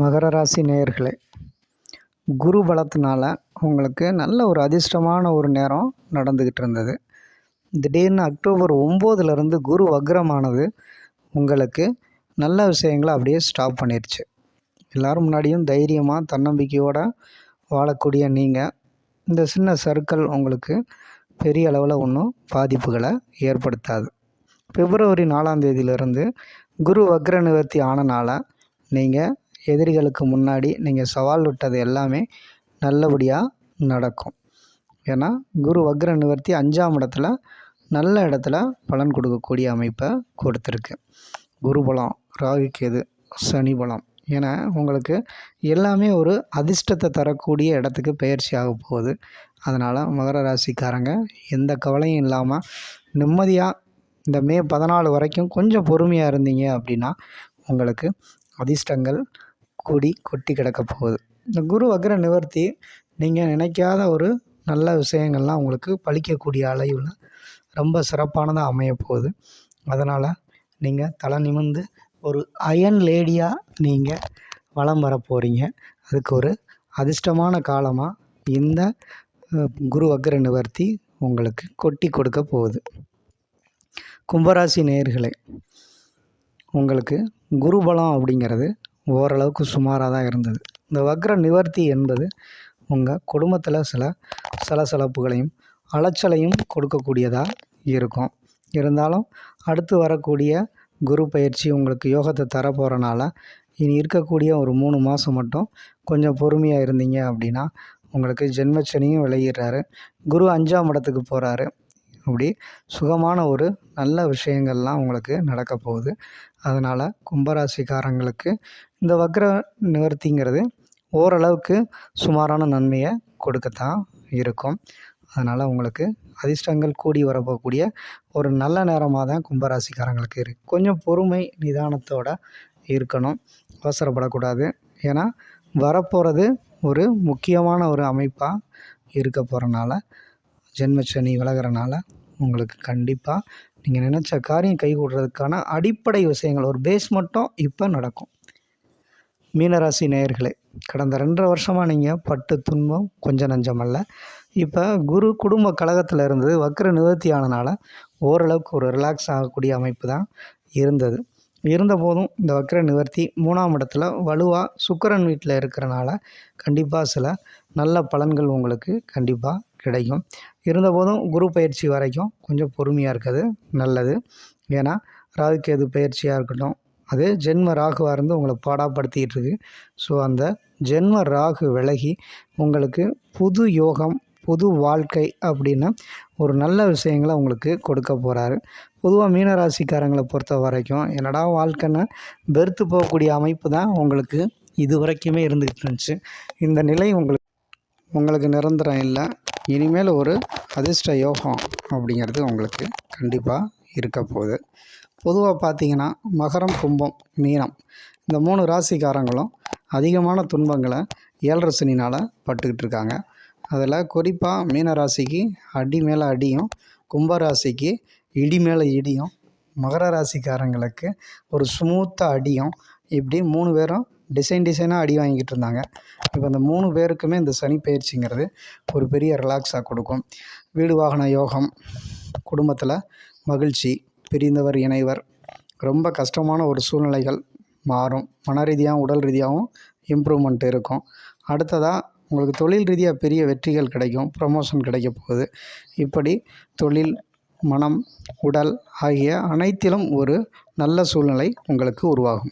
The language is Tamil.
மகர ராசி நேயர்களே, குரு பலத்தினால உங்களுக்கு நல்ல ஒரு அதிர்ஷ்டமான ஒரு நேரம் நடந்துக்கிட்டு இருந்தது. திடீர்னு அக்டோபர் 9லேருந்து குரு வக்ரமானது உங்களுக்கு நல்ல விஷயங்களை அப்படியே ஸ்டாப் பண்ணிடுச்சு. எல்லோரும் முன்னாடியும் தைரியமாக தன்னம்பிக்கையோடு வாழக்கூடிய நீங்கள், இந்த சின்ன சர்க்கிள் உங்களுக்கு பெரிய அளவில் ஒன்றும் பாதிப்புகளை ஏற்படுத்தாது. பிப்ரவரி 4ஆம் தேதியிலிருந்து குரு வக்ர நிவர்த்தி ஆனனால நீங்கள் எதிரிகளுக்கு முன்னாடி நீங்கள் சவால் விட்டது எல்லாமே நல்லபடியாக நடக்கும். ஏன்னா குரு வக்ர நிவர்த்தி 5ஆம் இடத்துல நல்ல இடத்துல பலன் கொடுக்கக்கூடிய அமைப்பை கொடுத்துருக்கு. குரு பலம், ராகு கேது, சனி பலம் என உங்களுக்கு எல்லாமே ஒரு அதிர்ஷ்டத்தை தரக்கூடிய இடத்துக்கு பயிற்சி ஆக போகுது. அதனால் மகர ராசிக்காரங்க எந்த கவலையும் இல்லாமல் நிம்மதியாக இந்த மே 14 வரைக்கும் கொஞ்சம் பொறுமையாக இருந்தீங்க அப்படின்னா உங்களுக்கு அதிர்ஷ்டங்கள் கூடி கொட்டி கிடக்க போகுது. இந்த குரு வக்ர நிவர்த்தி நீங்கள் நினைக்காத ஒரு நல்ல விஷயங்கள்லாம் உங்களுக்கு பலிக்கக்கூடிய அளவில் ரொம்ப சிறப்பானதாக அமைய போகுது. அதனால் நீங்கள் தலை நிமிர்ந்து ஒரு அயன் லேடியாக நீங்கள் வலம் வர போகிறீங்க. அதுக்கு ஒரு அதிர்ஷ்டமான காலமாக இந்த குரு வக்ர நிவர்த்தி உங்களுக்கு கொட்டி கொடுக்க போகுது. கும்பராசி நேயர்களே, உங்களுக்கு குரு பலம் அப்படிங்கிறது ஓரளவுக்கு சுமாராக தான் இருந்தது. இந்த வக்ர நிவர்த்தி என்பது உங்கள் குடும்பத்தில் சில சலசலப்புகளையும் அலைச்சலையும் கொடுக்கக்கூடியதாக இருக்கும். இருந்தாலும் அடுத்து வரக்கூடிய குரு பயிற்சி உங்களுக்கு யோகத்தை தர போகிறனால இனி இருக்கக்கூடிய ஒரு 3 மாதம் மட்டும் கொஞ்சம் பொறுமையாக இருந்தீங்க அப்படின்னா உங்களுக்கு ஜென்மச்சனியும் விலகிடுறாரு. குரு 5ஆம் இடத்துக்கு போகிறாரு. அப்படி சுகமான ஒரு நல்ல விஷயங்கள்லாம் உங்களுக்கு நடக்க போகுது. அதனால் கும்பராசிக்காரங்களுக்கு இந்த வக்ர நிவர்த்திங்கிறது ஓரளவுக்கு சுமாரான நன்மையை கொடுக்கத்தான் இருக்கும். அதனால் உங்களுக்கு அதிர்ஷ்டங்கள் கூடி வரப்போகக்கூடிய ஒரு நல்ல நேரமாக தான் கும்பராசிக்காரங்களுக்கு இருக்குது. கொஞ்சம் பொறுமை நிதானத்தோடு இருக்கணும், அவசரப்படக்கூடாது. ஏன்னா வரப்போகிறது ஒரு முக்கியமான ஒரு அமைப்பாக இருக்க போகிறனால, ஜென்மச்சனி விலகிறனால உங்களுக்கு கண்டிப்பாக நீங்கள் நினச்ச காரியம் கைகூடுறதுக்கான அடிப்படை விஷயங்கள் ஒரு பேஸ் மட்டும் இப்போ நடக்கும். மீனராசி நேயர்களே, கடந்த 2.5 வருஷமாக நீங்கள் பட்டு துன்பம் கொஞ்சம் நஞ்சமல்ல. இப்போ குரு குடும்ப கழகத்தில் இருந்தது வக்ர நிவர்த்தி ஆனனால ஓரளவுக்கு ஒரு ரிலாக்ஸ் ஆகக்கூடிய அமைப்பு தான் இருந்தது. இருந்தபோதும் இந்த வக்ர நிவர்த்தி 3ஆம் இடத்துல வலுவாக சுக்கிரன் வீட்டில் இருக்கிறனால கண்டிப்பாக சில நல்ல பலன்கள் உங்களுக்கு கண்டிப்பாக கிடைக்கும். இருந்தபோதும் குரு பயிற்சி வரைக்கும் கொஞ்சம் பொறுமையாக இருக்கிறது நல்லது. ஏன்னா ராகு கேது பயிற்சியாக இருக்கட்டும், அது ஜென்ம ராகுவாக இருந்து உங்களை பாடாப்படுத்திகிட்டு இருக்கு. ஸோ அந்த ஜென்ம ராகு விலகி உங்களுக்கு புது யோகம், புது வாழ்க்கை அப்படின்னு ஒரு நல்ல விஷயங்களை உங்களுக்கு கொடுக்க போகிறாரு. பொதுவாக மீனராசிக்காரங்களை பொறுத்த வரைக்கும் என்னடா வாழ்க்கைன்னு வெறுத்து போகக்கூடிய அமைப்பு தான் உங்களுக்கு இது வரைக்குமே இருந்துக்கிட்டு இருந்துச்சு. இந்த நிலை உங்களுக்கு நிரந்தரம் இல்லை. இனிமேல் ஒரு அதிர்ஷ்ட யோகம் அப்படிங்கிறது உங்களுக்கு கண்டிப்பாக இருக்க போகுது. பொதுவாக பார்த்தீங்கன்னா மகரம், கும்பம், மீனம் இந்த 3 ராசிக்காரங்களும் அதிகமான துன்பங்களை 7.5 சனினால் பட்டுக்கிட்டு இருக்காங்க. அதில் குறிப்பாக மீன ராசிக்கு அடி மேலே அடியும், கும்பராசிக்கு இடி மேலே இடியும், மகர ராசிக்காரங்களுக்கு ஒரு ஸ்மூத்தாக அடியும், இப்படி 3 பேரும் டிசைனாக அடி வாங்கிக்கிட்டு இருந்தாங்க. இப்போ இந்த 3 பேருக்குமே இந்த சனி பயிற்சிங்கிறது ஒரு பெரிய ரிலாக்ஸாக கொடுக்கும். வீடு வாகன யோகம், குடும்பத்தில் மகிழ்ச்சி, பிரிந்தவர் இணைவர், ரொம்ப கஷ்டமான ஒரு சூழ்நிலைகள் மாறும். மன ரீதியாகவும் உடல் ரீதியாகவும் இம்ப்ரூவ்மெண்ட் இருக்கும். அடுத்ததாக உங்களுக்கு தொழில் ரீதியாக பெரிய வெற்றிகள் கிடைக்கும், ப்ரமோஷன் கிடைக்க போகுது. இப்படி தொழில், மனம், உடல் ஆகிய அனைத்திலும் ஒரு நல்ல சூழ்நிலை உங்களுக்கு உருவாகும்.